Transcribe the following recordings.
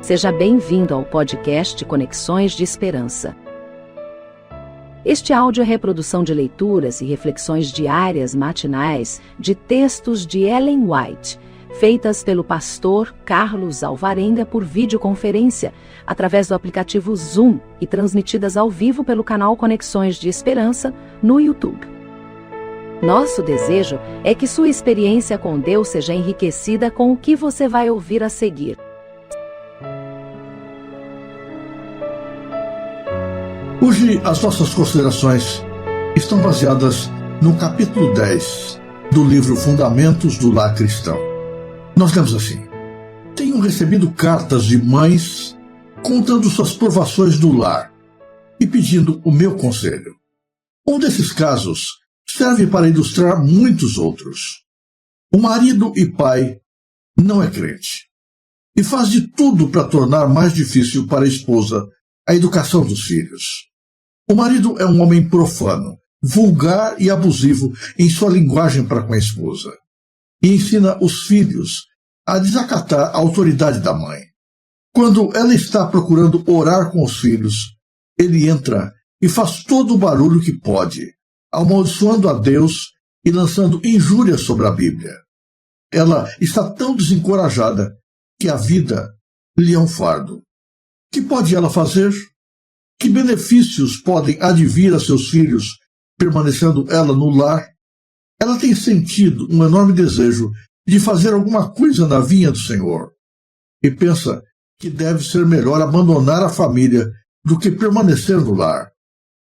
Seja bem-vindo ao podcast Conexões de Esperança. Este áudio é reprodução de leituras e reflexões diárias matinais de textos de Ellen White, feitas pelo pastor Carlos Alvarenga por videoconferência, através do aplicativo Zoom e transmitidas ao vivo pelo canal Conexões de Esperança no YouTube. Nosso desejo é que sua experiência com Deus seja enriquecida com o que você vai ouvir a seguir. Hoje, as nossas considerações estão baseadas no capítulo 10 do livro Fundamentos do Lar Cristão. Nós lemos assim: tenho recebido cartas de mães contando suas provações no lar e pedindo o meu conselho. Um desses casos serve para ilustrar muitos outros. O marido e pai não é crente e faz de tudo para tornar mais difícil para a esposa a educação dos filhos. O marido é um homem profano, vulgar e abusivo em sua linguagem para com a esposa, e ensina os filhos a desacatar a autoridade da mãe. Quando ela está procurando orar com os filhos, ele entra e faz todo o barulho que pode, amaldiçoando a Deus e lançando injúrias sobre a Bíblia. Ela está tão desencorajada que a vida lhe é um fardo. Que pode ela fazer? Que benefícios podem advir a seus filhos permanecendo ela no lar? Ela tem sentido um enorme desejo de fazer alguma coisa na vinha do Senhor e pensa que deve ser melhor abandonar a família do que permanecer no lar,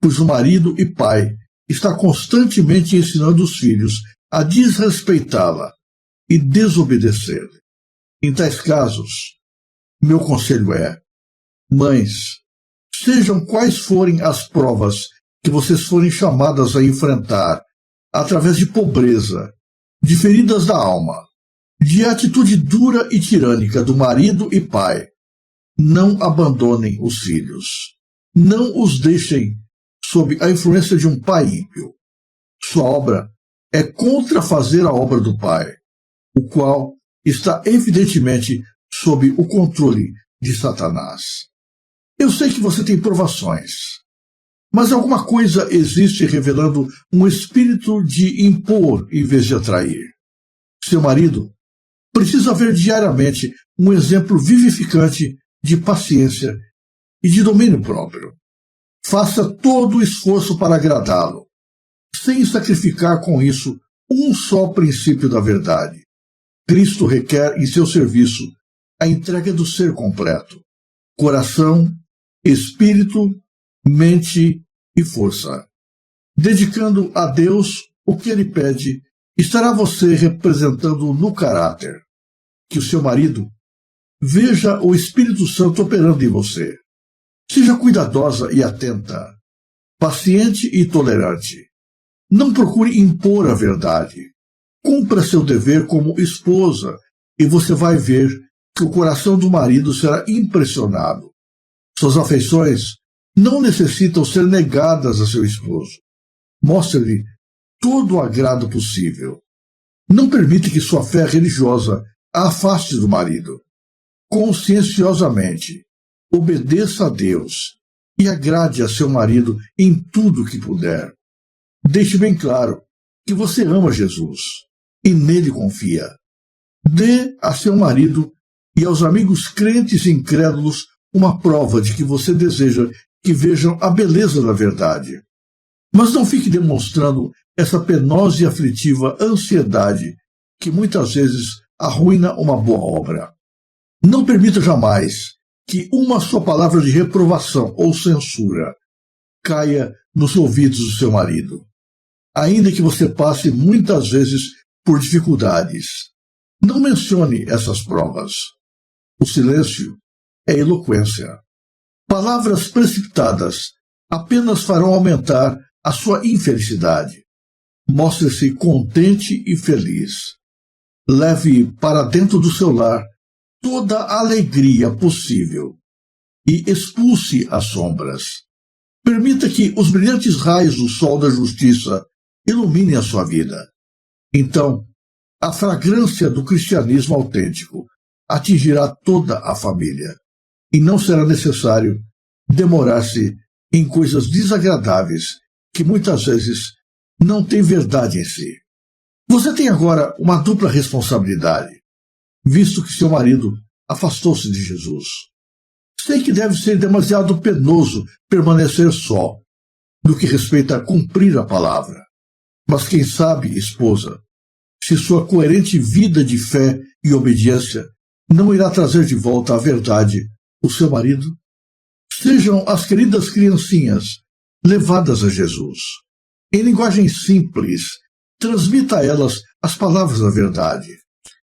pois o marido e pai está constantemente ensinando os filhos a desrespeitá-la e desobedecer-lhe. Em tais casos, meu conselho é: mães, sejam quais forem as provas que vocês forem chamadas a enfrentar, através de pobreza, de feridas da alma, de atitude dura e tirânica do marido e pai, não abandonem os filhos. Não os deixem sob a influência de um pai ímpio. Sua obra é contrafazer a obra do pai, o qual está evidentemente sob o controle de Satanás. Eu sei que você tem provações, mas alguma coisa existe revelando um espírito de impor em vez de atrair. Seu marido precisa ver diariamente um exemplo vivificante de paciência e de domínio próprio. Faça todo o esforço para agradá-lo, sem sacrificar com isso um só princípio da verdade. Cristo requer em seu serviço a entrega do ser completo: coração, espírito, mente e força. Dedicando a Deus o que Ele pede, estará você representando no caráter. Que o seu marido veja o Espírito Santo operando em você. Seja cuidadosa e atenta, paciente e tolerante. Não procure impor a verdade. Cumpra seu dever como esposa e você vai ver que o coração do marido será impressionado. Suas afeições não necessitam ser negadas a seu esposo. Mostre-lhe todo o agrado possível. Não permita que sua fé religiosa a afaste do marido. Conscienciosamente, obedeça a Deus e agrade a seu marido em tudo o que puder. Deixe bem claro que você ama Jesus e nele confia. Dê a seu marido e aos amigos crentes e incrédulos uma prova de que você deseja que vejam a beleza da verdade. Mas não fique demonstrando essa penosa e aflitiva ansiedade que muitas vezes arruína uma boa obra. Não permita jamais que uma só palavra de reprovação ou censura caia nos ouvidos do seu marido, ainda que você passe muitas vezes por dificuldades. Não mencione essas provas. O silêncio é eloquência. Palavras precipitadas apenas farão aumentar a sua infelicidade. Mostre-se contente e feliz. Leve para dentro do seu lar toda a alegria possível e expulse as sombras. Permita que os brilhantes raios do sol da justiça iluminem a sua vida. Então, a fragrância do cristianismo autêntico atingirá toda a família. e não será necessário demorar-se em coisas desagradáveis que muitas vezes não têm verdade em si. Você tem agora uma dupla responsabilidade, visto que seu marido afastou-se de Jesus. Sei que deve ser demasiado penoso permanecer só, no que respeita a cumprir a palavra. Mas quem sabe, esposa, se sua coerente vida de fé e obediência não irá trazer de volta à verdade o seu marido? Sejam as queridas criancinhas levadas a Jesus. Em linguagem simples, transmita a elas as palavras da verdade.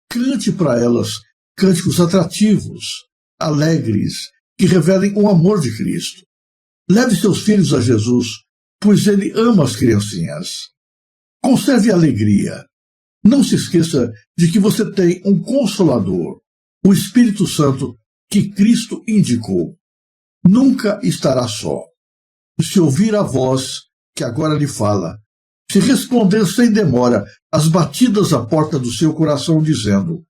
Cante para elas cânticos atrativos, alegres, que revelem o amor de Cristo. Leve seus filhos a Jesus, pois ele ama as criancinhas. Conserve a alegria. Não se esqueça de que você tem um Consolador, o Espírito Santo, que Cristo indicou. Nunca estará só. Se ouvir a voz que agora lhe fala, se responder sem demora às batidas à porta do seu coração, dizendo: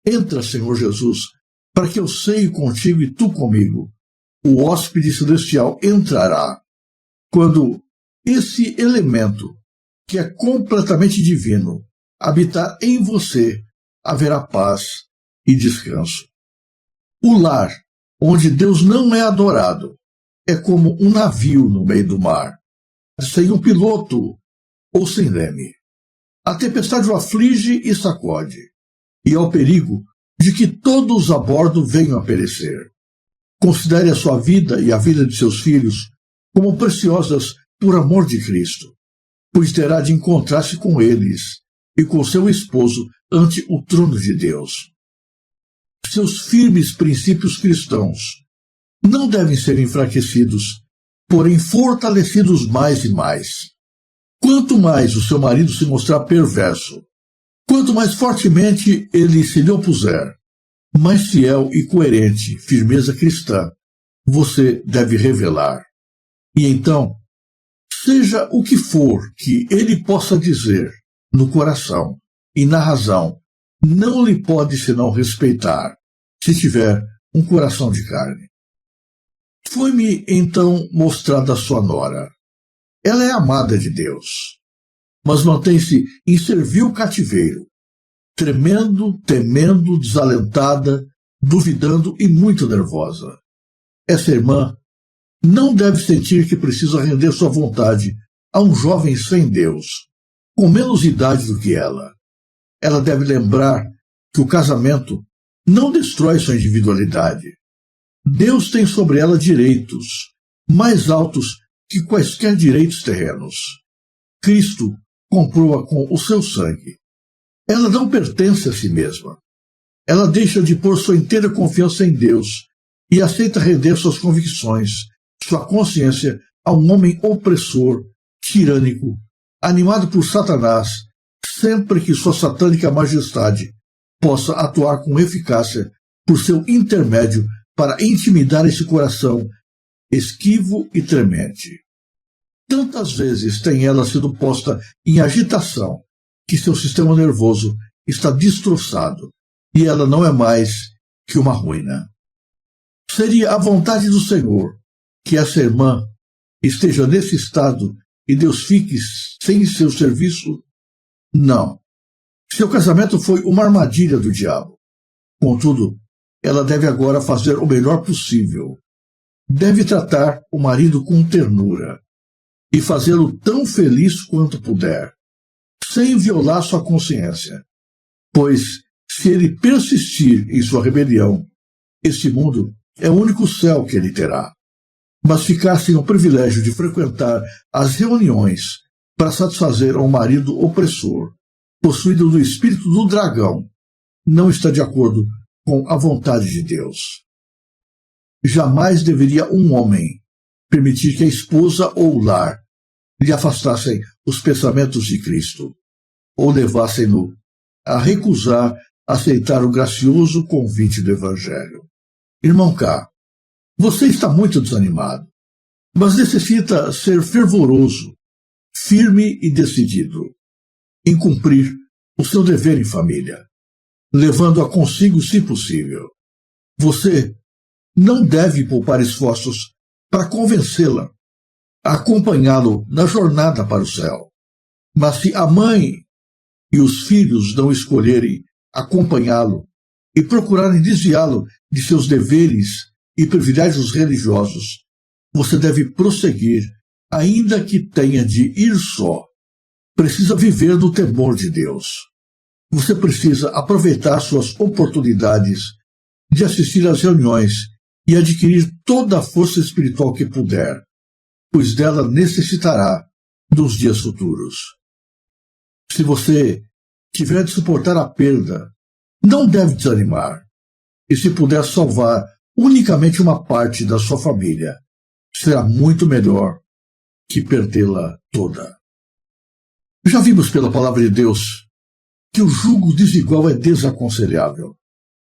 entra, Senhor Jesus, para que eu ceie contigo e tu comigo, o hóspede celestial entrará. Quando esse elemento, que é completamente divino, habitar em você, haverá paz e descanso. O lar, onde Deus não é adorado, é como um navio no meio do mar, sem um piloto ou sem leme. A tempestade o aflige e sacode, e há o perigo de que todos a bordo venham a perecer. Considere a sua vida e a vida de seus filhos como preciosas por amor de Cristo, pois terá de encontrar-se com eles e com seu esposo ante o trono de Deus. Seus firmes princípios cristãos não devem ser enfraquecidos, porém fortalecidos mais e mais. Quanto mais o seu marido se mostrar perverso, quanto mais fortemente ele se lhe opuser, mais fiel e coerente firmeza cristã você deve revelar. E então, seja o que for que ele possa dizer, no coração e na razão, não lhe pode senão respeitar, se tiver um coração de carne. Foi-me então mostrada sua nora. Ela é amada de Deus, mas mantém-se em servil cativeiro, tremendo, temendo, desalentada, duvidando e muito nervosa. Essa irmã não deve sentir que precisa render sua vontade a um jovem sem Deus, com menos idade do que ela. Ela deve lembrar que o casamento não destrói sua individualidade. Deus tem sobre ela direitos, mais altos que quaisquer direitos terrenos. Cristo comprou-a com o seu sangue. Ela não pertence a si mesma. Ela deixa de pôr sua inteira confiança em Deus e aceita render suas convicções, sua consciência a um homem opressor, tirânico, animado por Satanás, sempre que sua satânica majestade possa atuar com eficácia por seu intermédio para intimidar esse coração esquivo e tremente. Tantas vezes tem ela sido posta em agitação que seu sistema nervoso está destroçado e ela não é mais que uma ruína. Seria a vontade do Senhor que essa irmã esteja nesse estado e Deus fique sem seu serviço? Não. Seu casamento foi uma armadilha do diabo. Contudo, ela deve agora fazer o melhor possível. Deve tratar o marido com ternura e fazê-lo tão feliz quanto puder, sem violar sua consciência, pois, se ele persistir em sua rebelião, este mundo é o único céu que ele terá. Mas ficar sem o privilégio de frequentar as reuniões para satisfazer um marido opressor, possuído do espírito do dragão, não está de acordo com a vontade de Deus. Jamais deveria um homem permitir que a esposa ou o lar lhe afastassem os pensamentos de Cristo, ou levassem-no a recusar aceitar o gracioso convite do Evangelho. Irmão K., você está muito desanimado, mas necessita ser fervoroso, firme e decidido em cumprir o seu dever em família, levando-a consigo se possível. Você não deve poupar esforços para convencê-la a acompanhá-lo na jornada para o céu. Mas se a mãe e os filhos não escolherem acompanhá-lo e procurarem desviá-lo de seus deveres e privilégios religiosos, você deve prosseguir, ainda que tenha de ir só. Precisa viver no temor de Deus. Você precisa aproveitar suas oportunidades de assistir às reuniões e adquirir toda a força espiritual que puder, pois dela necessitará nos dias futuros. Se você tiver de suportar a perda, não deve desanimar. E se puder salvar unicamente uma parte da sua família, será muito melhor que perdê-la toda. Já vimos pela palavra de Deus que o jugo desigual é desaconselhável.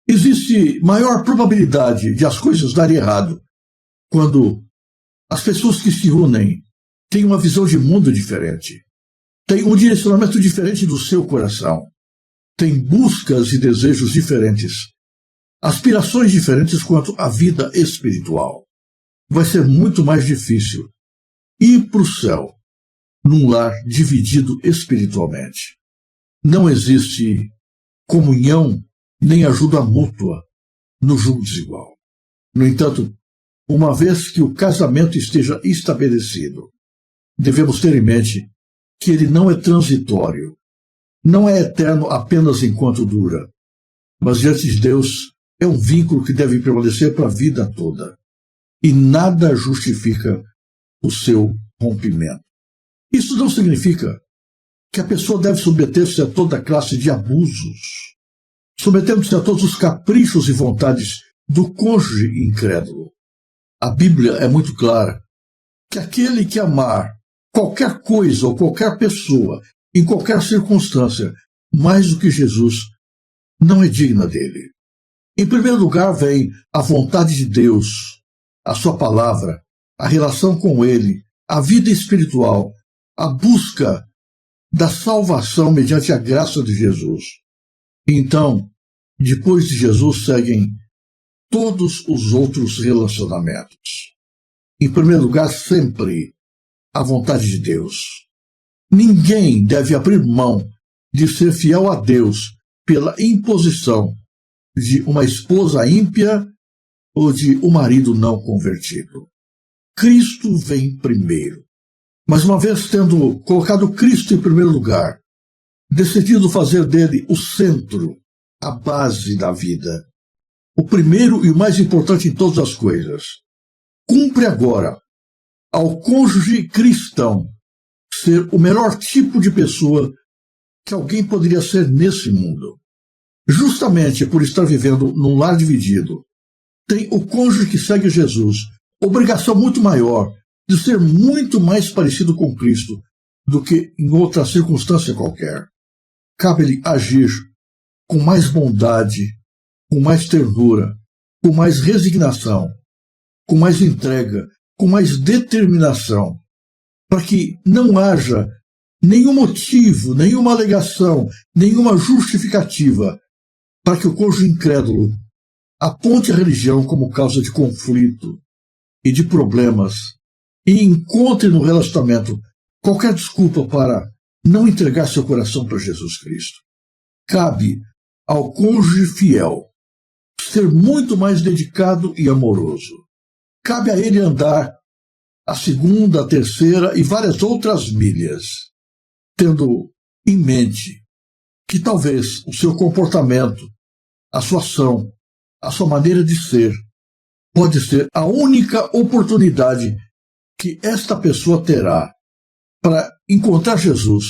Existe maior probabilidade de as coisas darem errado quando as pessoas que se unem têm uma visão de mundo diferente, têm um direcionamento diferente do seu coração, têm buscas e desejos diferentes, aspirações diferentes quanto à vida espiritual. Vai ser muito mais difícil ir para o céu num lar dividido espiritualmente. Não existe comunhão nem ajuda mútua no jugo desigual. No entanto, uma vez que o casamento esteja estabelecido, devemos ter em mente que ele não é transitório, não é eterno apenas enquanto dura, mas diante de Deus é um vínculo que deve permanecer para a vida toda, e nada justifica o seu rompimento. Isso não significa que a pessoa deve submeter-se a toda classe de abusos, submetendo-se a todos os caprichos e vontades do cônjuge incrédulo. A Bíblia é muito clara que aquele que amar qualquer coisa ou qualquer pessoa, em qualquer circunstância, mais do que Jesus, não é digna dele. Em primeiro lugar vem a vontade de Deus, a sua palavra, a relação com ele, a vida espiritual, a busca da salvação mediante a graça de Jesus. Então, depois de Jesus, seguem todos os outros relacionamentos. Em primeiro lugar, sempre a vontade de Deus. Ninguém deve abrir mão de ser fiel a Deus pela imposição de uma esposa ímpia ou de um marido não convertido. Cristo vem primeiro. Mas uma vez tendo colocado Cristo em primeiro lugar, decidido fazer dele o centro, a base da vida, o primeiro e o mais importante em todas as coisas, cumpre agora ao cônjuge cristão ser o melhor tipo de pessoa que alguém poderia ser nesse mundo. Justamente por estar vivendo num lar dividido, tem o cônjuge que segue Jesus obrigação muito maior de ser muito mais parecido com Cristo do que em outra circunstância qualquer. Cabe-lhe agir com mais bondade, com mais ternura, com mais resignação, com mais entrega, com mais determinação, para que não haja nenhum motivo, nenhuma alegação, nenhuma justificativa para que o cônjuge incrédulo aponte a religião como causa de conflito e de problemas e encontre no relacionamento qualquer desculpa para não entregar seu coração para Jesus Cristo. Cabe ao cônjuge fiel ser muito mais dedicado e amoroso. Cabe a ele andar a segunda, a terceira e várias outras milhas, tendo em mente que talvez o seu comportamento, a sua ação, a sua maneira de ser, pode ser a única oportunidade que esta pessoa terá para encontrar Jesus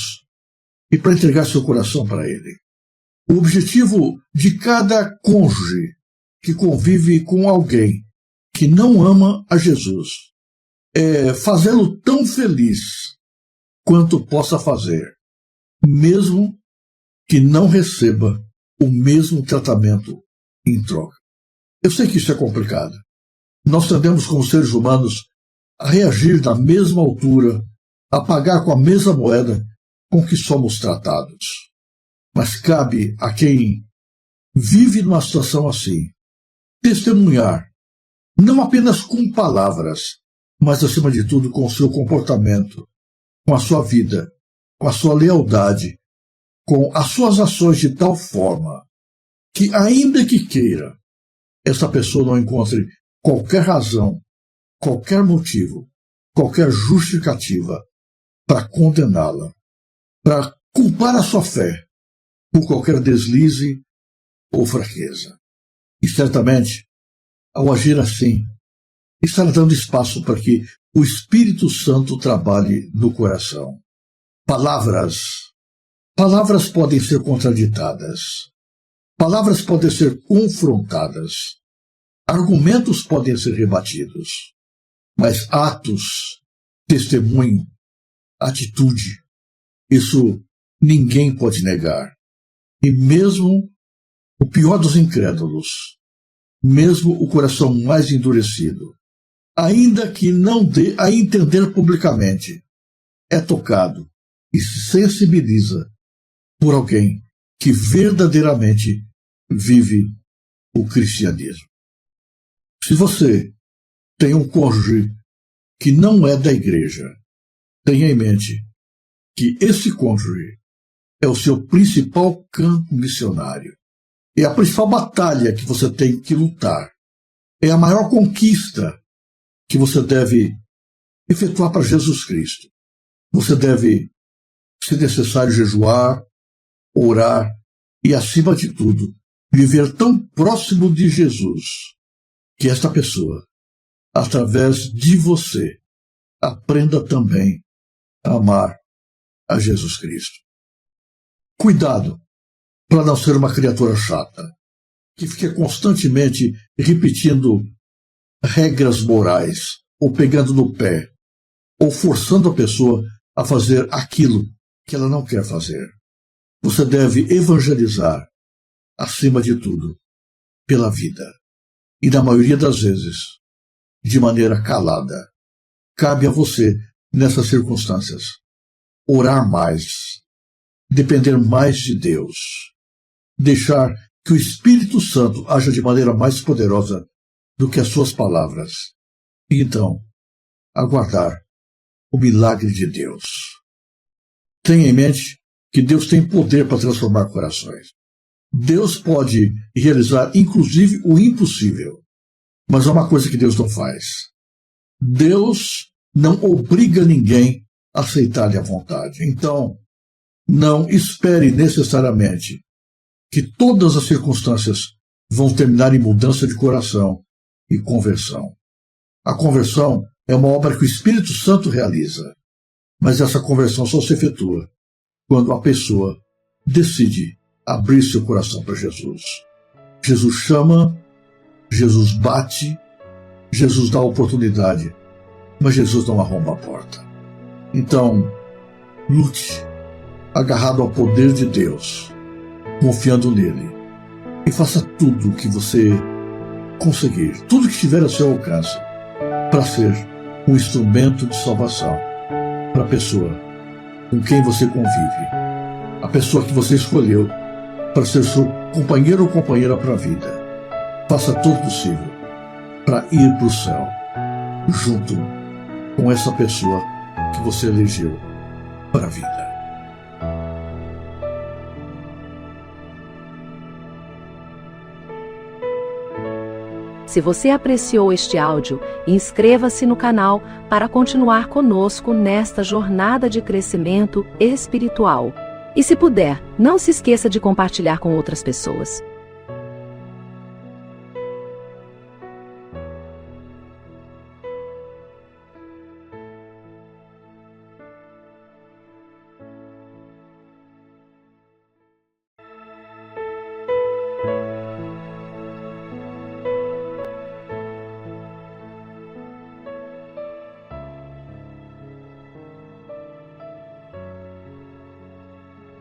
e para entregar seu coração para ele. O objetivo de cada cônjuge que convive com alguém que não ama a Jesus é fazê-lo tão feliz quanto possa fazer, mesmo que não receba o mesmo tratamento em troca. Eu sei que isso é complicado. Nós tendemos, como seres humanos, a reagir na mesma altura, a pagar com a mesma moeda com que somos tratados. Mas cabe a quem vive numa situação assim testemunhar não apenas com palavras, mas acima de tudo com o seu comportamento, com a sua vida, com a sua lealdade, com as suas ações de tal forma que, ainda que queira, essa pessoa não encontre qualquer razão, qualquer motivo, qualquer justificativa para condená-la, para culpar a sua fé por qualquer deslize ou fraqueza. E certamente, ao agir assim, estará dando espaço para que o Espírito Santo trabalhe no coração. Palavras podem ser contraditadas. Palavras podem ser confrontadas. Argumentos podem ser rebatidos. Mas atos, testemunho, atitude, isso ninguém pode negar. E mesmo o pior dos incrédulos, mesmo o coração mais endurecido, ainda que não dê a entender publicamente, é tocado e se sensibiliza por alguém que verdadeiramente vive o cristianismo. Se você tem um cônjuge que não é da igreja, tenha em mente que esse cônjuge é o seu principal campo missionário. É a principal batalha que você tem que lutar. É a maior conquista que você deve efetuar para Jesus Cristo. Você deve, se necessário, jejuar, orar e, acima de tudo, viver tão próximo de Jesus que esta pessoa, através de você, aprenda também a amar a Jesus Cristo. Cuidado para não ser uma criatura chata, que fica constantemente repetindo regras morais, ou pegando no pé, ou forçando a pessoa a fazer aquilo que ela não quer fazer. Você deve evangelizar, acima de tudo, pela vida. E na maioria das vezes, de maneira calada. Cabe a você, nessas circunstâncias, orar mais, depender mais de Deus, deixar que o Espírito Santo haja de maneira mais poderosa do que as suas palavras. E então, aguardar o milagre de Deus. Tenha em mente que Deus tem poder para transformar corações. Deus pode realizar, inclusive, o impossível. Mas há uma coisa que Deus não faz. Deus não obriga ninguém a aceitar-lhe a vontade. Então, não espere necessariamente que todas as circunstâncias vão terminar em mudança de coração e conversão. A conversão é uma obra que o Espírito Santo realiza, mas essa conversão só se efetua quando a pessoa decide abrir seu coração para Jesus. Jesus chama, Jesus bate, Jesus dá oportunidade, mas Jesus não arromba a porta. Então, lute, agarrado ao poder de Deus, confiando nele, e faça tudo o que você conseguir, tudo que estiver a seu alcance, para ser um instrumento de salvação para a pessoa com quem você convive, a pessoa que você escolheu para ser seu companheiro ou companheira para a vida. Faça todo o possível para ir para o céu, junto com essa pessoa que você elegeu para a vida. Se você apreciou este áudio, inscreva-se no canal para continuar conosco nesta jornada de crescimento espiritual. E se puder, não se esqueça de compartilhar com outras pessoas.